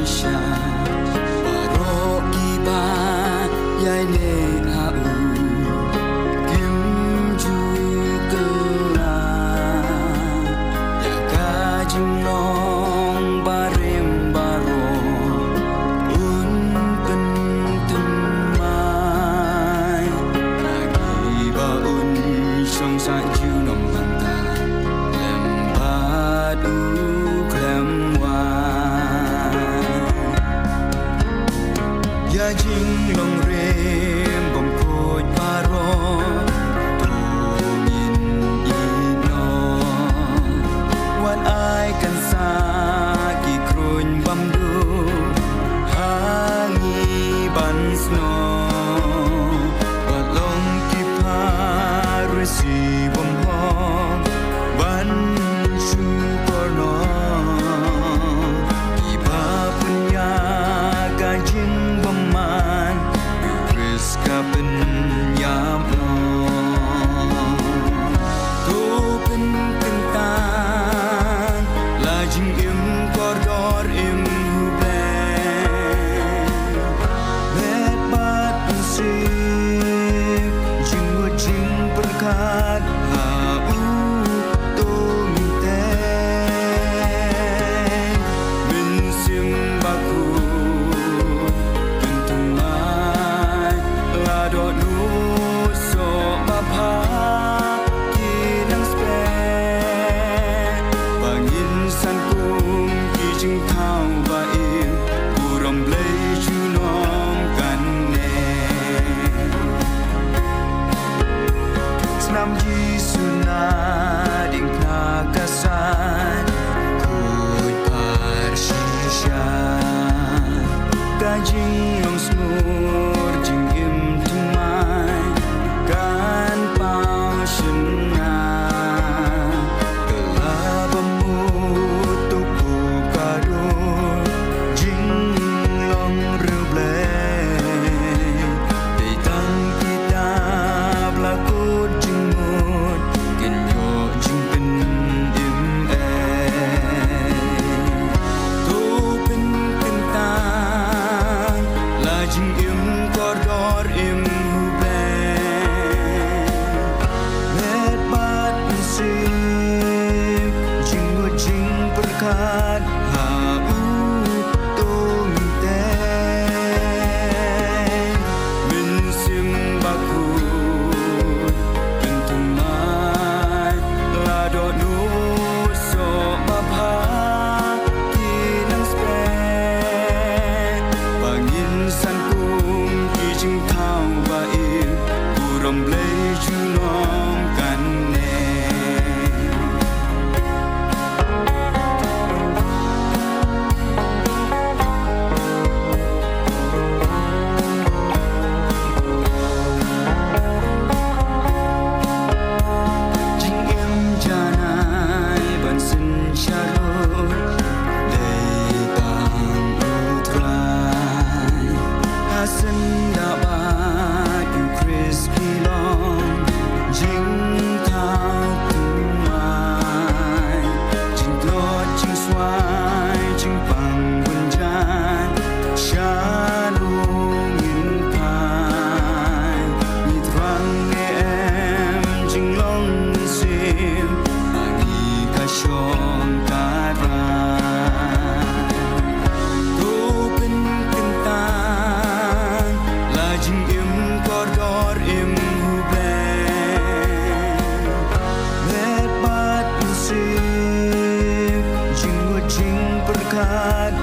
shisha Baroki ba yai ne au Kim ju kela Ya ka jing long barim baro Un pen tum mai Lagi ba un song sa ju nom banta Lem ba du klem wa Ya jing long rem bom khoi paro tu yin ino Wan ai kan sa ki kruin bam du hangi ban sno Wat long ki pa resi bom hong ban shu por no Ki ba punya ka jing bom man Chris ka pen yam no Tu pen kentan la jing im kor dor im hu ble Met bat pensif jing wo jing berkat ha u to min ten min sim baku pintu mai la do nu so ba pha ki nang spe bangin san kum ki jing thau ba im u rom ble chu nom kan ne Snam Jisu na ding na kasan Koi par shisha Ka jing long smur jing im tumai Kan pao shin na Kelabamu tuku kadul Jing long ruble Day tang kita blakut jing mut Kin yo jing pen im Tu pen kentan La jing im kor dor im hu ble Met bat pensif jing wo jing berkat ha u to min ten Min sim baku Pintu mai la do nu so ba pha ki nang spe bangin san kum ki jing thau ba im u rom ble chu nom kan ne Tu pen kentan la jing im kor dor im hu ble Met bat pensif jing wo jing berkat ha u to min ten Min sim baku Pintu mai la do nu so ba pha ki nang spe bangin san kum ki jing thau ba im u rom ble chu nom kan ne Jing im janai ban sin sharut Day tang utrai Hasan da ba yu Chris kilong Jing thao tum mai Jing klot jing swai jing pang bun jan Sha lung in pai Ni trang ne em jing long ni sim Ani ka shong ka rai Tu pen kentan la jing im kor dor im hu ble Met bat pensif jing wo jing berkat